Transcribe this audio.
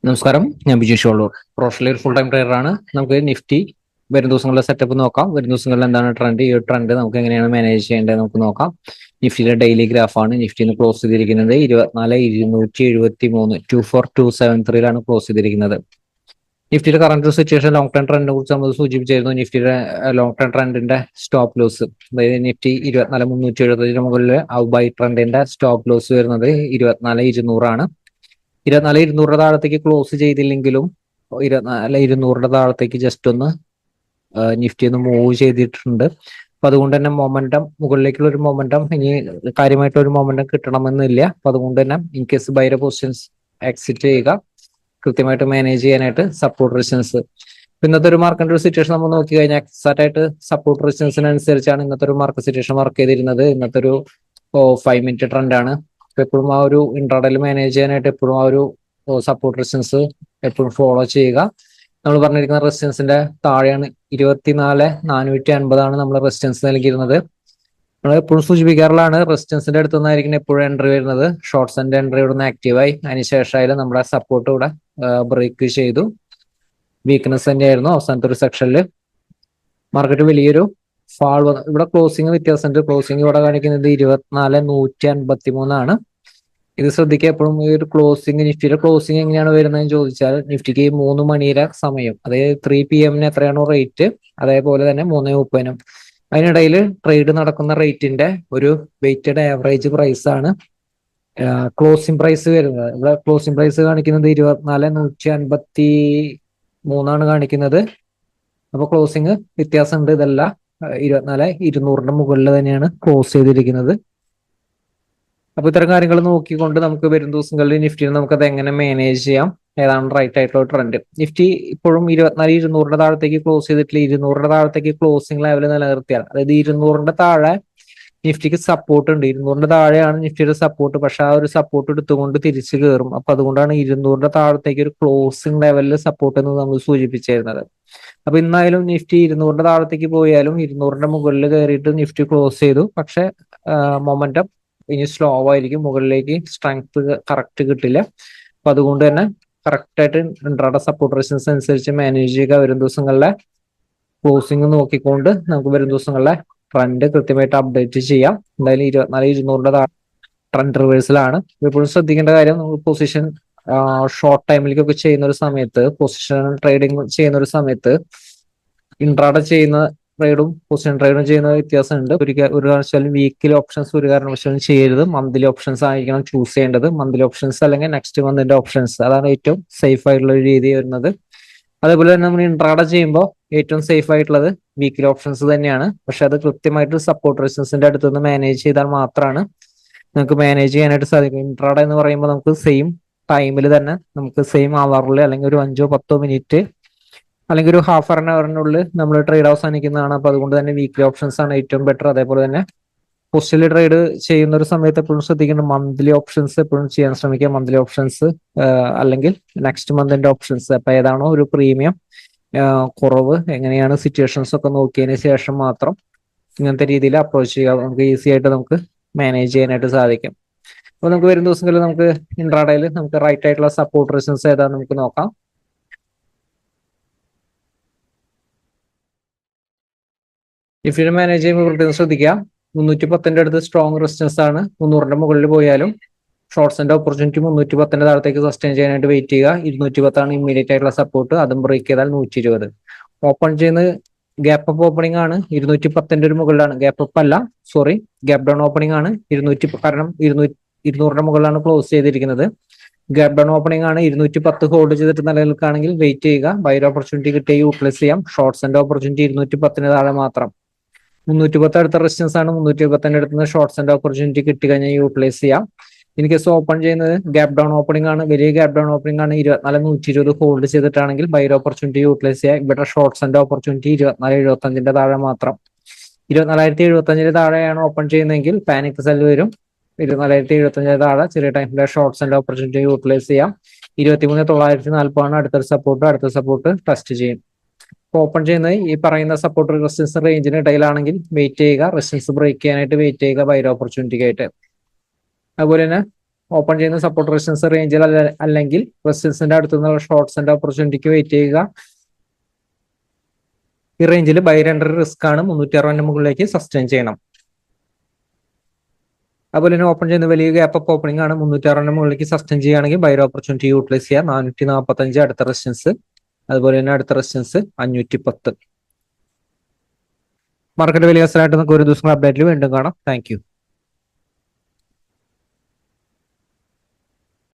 നമസ്കാരം, ഞാൻ Bijeesh Vallur. Professional full time trader ആണ്. നമുക്ക് നിഫ്റ്റി വരും ദിവസങ്ങളിലെ സെറ്റപ്പ് നോക്കാം. വരും ദിവസങ്ങളിൽ എന്താണ് ട്രെൻഡ്, ഈ ട്രെൻഡ് നമുക്ക് എങ്ങനെയാണ് മാനേജ് ചെയ്യേണ്ടത് നമുക്ക് നോക്കാം. നിഫ്റ്റിയുടെ ഡെയിലി ഗ്രാഫാണ്. നിഫ്റ്റിന്ന് ക്ലോസ് ചെയ്തിരിക്കുന്നത് 24,273 24,273 ക്ലോസ് ചെയ്തിരിക്കുന്നത്. നിഫ്റ്റിയുടെ കറന്റ് സിറ്റുവേഷൻ ലോങ് ടേം ട്രെൻഡിനെ കുറിച്ച് നമ്മൾ സൂചിപ്പിച്ചായിരുന്നു. നിഫ്റ്റിയുടെ ലോങ് ടേം ട്രെൻഡിന്റെ സ്റ്റോപ്പ് ലോസ്, അതായത് നിഫ്റ്റി 24,375 മുകളിൽ ബൈ ട്രെൻഡിന്റെ സ്റ്റോപ്പ് ലോസ് വരുന്നത് 24,200 24,200 താഴത്തേക്ക് ക്ലോസ് ചെയ്തില്ലെങ്കിലും 24,200 താഴത്തേക്ക് ജസ്റ്റ് ഒന്ന് നിഫ്റ്റി ഒന്ന് മൂവ് ചെയ്തിട്ടുണ്ട്. അപ്പൊ അതുകൊണ്ട് തന്നെ മൊമെന്റം, മുകളിലേക്കുള്ള ഒരു മൊമെന്റം, ഇനി കാര്യമായിട്ടുള്ള ഒരു മൊമെന്റം കിട്ടണമെന്നില്ല. അപ്പൊ അതുകൊണ്ട് തന്നെ ഇൻ കേസ് ബൈയുടെ പൊസിഷൻസ് എക്സിറ്റ് ചെയ്യുക, കൃത്യമായിട്ട് മാനേജ് ചെയ്യാനായിട്ട് സപ്പോർട്ട് റെസിസ്റ്റൻസ്. ഇന്നത്തെ ഒരു മാർക്കറ്റ് ഒരു സിറ്റുവേഷൻ നമ്മൾ നോക്കി കഴിഞ്ഞാൽ എക്സാക്ട് ആയിട്ട് സപ്പോർട്ട് റെസിസ്റ്റൻസിനനുസരിച്ചാണ് ഇന്നത്തെ ഒരു മാർക്കറ്റ് സിറ്റുവേഷൻ വർക്ക് ചെയ്തിരുന്നത്. ഇന്നത്തെ ഒരു 5 മിനിറ്റ് ട്രെൻഡ് ആണ്. എപ്പോഴും ആ ഒരു ഇൻട്രാഡേയിൽ മാനേജ് ചെയ്യാനായിട്ട് എപ്പോഴും ആ ഒരു സപ്പോർട്ട് റെസിസ്റ്റൻസ് എപ്പോഴും ഫോളോ ചെയ്യുക. നമ്മൾ പറഞ്ഞിരിക്കുന്ന റെസിസ്റ്റൻസിന്റെ താഴെയാണ് 24,450 നമ്മൾ റെസിസ്റ്റൻസ് നൽകിയിരുന്നത്. നമ്മൾ എപ്പോഴും സൂചിപ്പിക്കാറുള്ളതാണ്, റെസിസ്റ്റൻസിന്റെ അടുത്ത് നിന്നായിരിക്കും എപ്പോഴും എൻട്രി വരുന്നത്. ഷോർട്ട്സിന്റെ എൻട്രി ഇവിടെ നിന്ന് ആക്റ്റീവായി, അതിനുശേഷമായാലും നമ്മുടെ സപ്പോർട്ട് ഇവിടെ ബ്രേക്ക് ചെയ്തു. വീക്ക്നെസ് തന്നെയായിരുന്നു അവസാനത്തെ ഒരു സെക്ഷനിൽ. മാർക്കറ്റ് വലിയൊരു ഫാൾ വന്നു. ഇവിടെ ക്ലോസിംഗ് വ്യത്യാസമുണ്ട്. ക്ലോസിംഗ് ഇവിടെ കാണിക്കുന്നത് 24,153 ഇത് ശ്രദ്ധിക്കുക. എപ്പോഴും ഈ ഒരു ക്ലോസിംഗ്, നിഫ്റ്റിയുടെ ക്ലോസിംഗ് എങ്ങനെയാണ് വരുന്നതെന്ന് ചോദിച്ചാൽ, നിഫ്റ്റിക്ക് 3 മണിയുടെ സമയം, അതായത് 3 PM എത്രയാണോ റേറ്റ്, അതേപോലെ തന്നെ 3:30 അതിനിടയിൽ ട്രേഡ് നടക്കുന്ന റേറ്റിന്റെ ഒരു വെയിറ്റഡ് ആവറേജ് പ്രൈസ് ആണ് ക്ലോസിംഗ് പ്രൈസ് വരുന്നത്. ഇവിടെ ക്ലോസിംഗ് പ്രൈസ് കാണിക്കുന്നത് 24,153 കാണിക്കുന്നത്. അപ്പൊ ക്ലോസിംഗ് വ്യത്യാസമുണ്ട്. ഇതല്ല 24,200 മുകളിൽ തന്നെയാണ് ക്ലോസ് ചെയ്തിരിക്കുന്നത്. അപ്പൊ ഇത്തരം കാര്യങ്ങൾ നോക്കിക്കൊണ്ട് നമുക്ക് വരും ദിവസങ്ങളിൽ നിഫ്റ്റിയിൽ നമുക്കത് എങ്ങനെ മാനേജ് ചെയ്യാം, ഏതാണ് റൈറ്റ് ആയിട്ടുള്ള ട്രെൻഡ്. നിഫ്റ്റി ഇപ്പോഴും 24,200 താഴത്തേക്ക് ക്ലോസ് ചെയ്തിട്ടില്ല. 200 താഴത്തേക്ക് ക്ലോസിംഗ് ലെവൽ നിലനിർത്തിയാൽ, അതായത് 200 താഴെ നിഫ്റ്റിക്ക് സപ്പോർട്ട് ഉണ്ട്. 200 താഴെയാണ് നിഫ്റ്റിയുടെ സപ്പോർട്ട്. പക്ഷെ ആ ഒരു സപ്പോർട്ട് എടുത്തുകൊണ്ട് തിരിച്ചു കയറും. അപ്പൊ അതുകൊണ്ടാണ് 200 താഴത്തേക്ക് ഒരു ക്ലോസിംഗ് ലെവലിൽ സപ്പോർട്ട് എന്ന് നമ്മൾ സൂചിപ്പിച്ചിരുന്നത്. അപ്പൊ ഇന്നായാലും നിഫ്റ്റി 200 താഴത്തേക്ക് പോയാലും 200 മുകളിൽ കയറിയിട്ട് നിഫ്റ്റി ക്ലോസ് ചെയ്തു. പക്ഷെ മൊമെന്റം ഇനി സ്ലോ ആയിരിക്കും, മുകളിലേക്ക് സ്ട്രെങ്ത് കറക്റ്റ് കിട്ടില്ല. അപ്പൊ അതുകൊണ്ട് തന്നെ കറക്റ്റ് ആയിട്ട് ഇൻട്രാഡേ സപ്പോർട്ട് റെസിസ്റ്റൻസ് അനുസരിച്ച് മാനേജ് ചെയ്യുക. വരും ദിവസങ്ങളിലെ ക്ലോസിംഗ് നോക്കിക്കൊണ്ട് നമുക്ക് വരും ദിവസങ്ങളിലെ ട്രെൻഡ് കൃത്യമായിട്ട് അപ്ഡേറ്റ് ചെയ്യാം. എന്തായാലും 24,200 ട്രെൻഡ് റിവേഴ്സലാണ്. എപ്പോഴും ശ്രദ്ധിക്കേണ്ട കാര്യം, നമ്മൾ പൊസിഷൻ ഷോർട്ട് ടൈമിലേക്കൊക്കെ ചെയ്യുന്ന ഒരു സമയത്ത്, പൊസിഷൻ ട്രേഡിംഗ് ചെയ്യുന്ന ഒരു സമയത്ത് ഇൻട്രാഡേ ചെയ്യുന്ന ട്രേഡും പൊസിഷൻ ട്രേഡും ചെയ്യുന്ന വ്യത്യാസമുണ്ട്. ഒരു കാരണവശാലും വീക്കിലി ഓപ്ഷൻസ് ഒരു കാരണവശാലും ചെയ്യരുത്. മന്ത്ലി ഓപ്ഷൻസ് ആയിരിക്കണം ചൂസ് ചെയ്യേണ്ടത്. മന്ത്ലി ഓപ്ഷൻസ് അല്ലെങ്കിൽ നെക്സ്റ്റ് മന്തിന്റെ ഓപ്ഷൻസ്, അതാണ് ഏറ്റവും സേഫ് ആയിട്ടുള്ള ഒരു രീതി വരുന്നത്. അതേപോലെ തന്നെ നമ്മൾ ഇൻട്രാഡേ ചെയ്യുമ്പോൾ ഏറ്റവും സേഫ് ആയിട്ടുള്ളത് വീക്കിലി ഓപ്ഷൻസ് തന്നെയാണ്. പക്ഷെ അത് കൃത്യമായിട്ട് സപ്പോർട്ട് റെസിസ്റ്റൻസിന്റെ അടുത്ത് നിന്ന് മാനേജ് ചെയ്താൽ മാത്രമാണ് നമുക്ക് മാനേജ് ചെയ്യാനായിട്ട് സാധിക്കും. ഇൻട്രാഡേ എന്ന് പറയുമ്പോൾ നമുക്ക് സെയിം ടൈമിൽ തന്നെ, നമുക്ക് സെയിം അവറിൽ അല്ലെങ്കിൽ ഒരു 5-10 മിനിറ്റ് അല്ലെങ്കിൽ ഒരു ഹാഫ് ആൻ അവറിനുള്ളിൽ നമ്മൾ ട്രേഡ് അവസാനിക്കുന്നതാണ്. അപ്പൊ അതുകൊണ്ട് തന്നെ വീക്ക്ലി ഓപ്ഷൻസ് ആണ് ഏറ്റവും ബെറ്റർ. അതേപോലെ തന്നെ പോസ്റ്റലി ട്രേഡ് ചെയ്യുന്ന ഒരു സമയത്ത് എപ്പോഴും ശ്രദ്ധിക്കണം, മന്ത്ലി ഓപ്ഷൻസ് എപ്പോഴും ചെയ്യാൻ ശ്രമിക്കുക. മന്ത്ലി ഓപ്ഷൻസ് അല്ലെങ്കിൽ നെക്സ്റ്റ് മന്തിന്റെ ഓപ്ഷൻസ്, അപ്പൊ ഏതാണോ ഒരു പ്രീമിയം കുറവ്, എങ്ങനെയാണ് സിറ്റുവേഷൻസ് ഒക്കെ നോക്കിയതിന് ശേഷം മാത്രം ഇങ്ങനത്തെ രീതിയിൽ അപ്രോച്ച് ചെയ്യുക. നമുക്ക് ഈസി ആയിട്ട് നമുക്ക് മാനേജ് ചെയ്യാനായിട്ട് സാധിക്കും. അപ്പൊ നമുക്ക് വരും ദിവസങ്ങളിൽ നമുക്ക് ഇൻട്രാഡേയിൽ നമുക്ക് റൈറ്റ് ആയിട്ടുള്ള സപ്പോർട്ട് റെസിസ്റ്റൻസ് ഏതാന്ന് നമുക്ക് നോക്കാം. നിഫ്റ്റി മാനേജ് ചെയ്യുമ്പോൾ പ്രത്യേകം ശ്രദ്ധിക്കുക, 310 അടുത്ത് സ്ട്രോങ് റെസിസ്റ്റൻസ് ആണ്. 300 മുകളിൽ പോയാലും ഷോർട്ട്സിന്റെ ഓപ്പർച്യൂണിറ്റി 310 താഴത്തേക്ക് സസ്റ്റെയിൻ ചെയ്യാനായിട്ട് വെയിറ്റ് ചെയ്യുക. 210 ഇമ്മീഡിയറ്റ് ആയിട്ടുള്ള സപ്പോർട്ട്. അതും ബ്രേക്ക് ചെയ്താൽ 120. ഓപ്പൺ ചെയ്യുന്നത് ഗ്യാപ്പ് അപ്പ് ഓപ്പണിംഗ് ആണ്. 210 ഒരു മുകളിലാണ്. ഗ്യാപ്പ് അപ്പ് അല്ല, സോറി, ഗ്യാപ്പ് ഡൗൺ ഓപ്പണിംഗ് ആണ്. 200, കാരണം 200 മുകളിലാണ് ക്ലോസ് ചെയ്തിരിക്കുന്നത്. ഗ്യാപ്പ് ഡൗൺ ഓപ്പണിംഗ് ആണ്. 210 ഹോൾഡ് ചെയ്തിട്ട് നിലനിൽക്കുകയാണെങ്കിൽ വെയിറ്റ് ചെയ്യുക. ബൈ ഓപ്പർച്യൂണിറ്റി കിട്ടിയ യൂട്ടിലൈസ് ചെയ്യാം. ഷോർട്ട്സിന്റെ ഓപ്പർച്യൂണിറ്റി 210 താഴെ മാത്രം. 310 അടുത്ത റെസിസ്റ്റൻസ് ആണ്. 310 അടുത്ത് നിന്ന് ഷോർട്ട്സിന്റെ ഓപ്പർച്യൂണിറ്റി കിട്ടി കഴിഞ്ഞാൽ യൂട്ടിലൈസ് ചെയ്യാം. ഇൻ കേസ് ഓപ്പൺ ചെയ്യുന്നത് ഗ്യാപ്പ് ഡൗൺ ഓപ്പണിംഗ് ആണ്, വലിയ ഗ്യാപ്പ് ഡൗൺ ഓപ്പണിംഗ് ആണ്. 24,120 ഹോൾഡ് ചെയ്തിട്ടാണെങ്കിൽ ബൈ ഓപ്പർച്യൂണിറ്റി യൂട്ടിലൈസ് ചെയ്യാം. ഇവിടെ ഷോർട്ട്സിന്റെ ഓപ്പർച്യൂണിറ്റി 24,075 താഴെ മാത്രം. 24,075 താഴെയാണ് ഓപ്പൺ ചെയ്യുന്നതെങ്കിൽ പാനിക് സെൽ വരും. 24,075 താഴെ ചെറിയ ടൈമിലെ ഷോർട്ട്സിന്റെ ഓപ്പർച്യൂണിറ്റി യൂട്ടിലൈസ് ചെയ്യാം. 23,940 അടുത്തൊരു സപ്പോർട്ട്. അടുത്ത സപ്പോർട്ട് ടെസ്റ്റ് ചെയ്യും. ഓപ്പൺ ചെയ്യുന്നത് ഈ പറയുന്ന സപ്പോർട്ട് റെസിസ്റ്റൻസ് റേഞ്ചിന് ഇടയിലാണെങ്കിൽ വെയിറ്റ് ചെയ്യുക. റെസിസ്റ്റൻസ് ബ്രേക്ക് ചെയ്യാനായിട്ട് വെയിറ്റ് ചെയ്യുക ബൈ ഓപ്പർച്യൂണിറ്റിക്ക് ആയിട്ട്. അതുപോലെ തന്നെ ഓപ്പൺ ചെയ്യുന്ന സപ്പോർട്ട് റെസിസ്റ്റൻസ് റേഞ്ചിൽ അല്ലെങ്കിൽ റെസിസ്റ്റൻസിന്റെ അടുത്തുനിന്നുള്ള ഷോർട്ട്സിന്റെ ഓപ്പർച്യൂണിറ്റിക്ക് വെയിറ്റ് ചെയ്യുക. ഈ റേഞ്ചിൽ ബൈ എൻട്രി റിസ്ക് ആണ്. 360 മുകളിലേക്ക് സസ്റ്റെയിൻ ചെയ്യണം. അതുപോലെ തന്നെ ഓപ്പൺ ചെയ്യുന്ന വലിയ ഗ്യാപ്പ് അപ്പ് ഓപ്പണിംഗ് ആണ്. 360 മുകളിലേക്ക് സസ്റ്റെയിൻ ചെയ്യുകയാണെങ്കിൽ ബൈ ഓപ്പർച്യൂണിറ്റി യൂട്ടിലൈസ് ചെയ്യുക. 445 അടുത്ത റെസിസ്റ്റൻസ്. അതുപോലെ തന്നെ അടുത്ത റെസിസ്റ്റൻസ് 510. മാർക്കറ്റ് വലിയ നമുക്ക് ഒരു ദിവസം അപ്ഡേറ്റിൽ വീണ്ടും കാണാം. Thank you.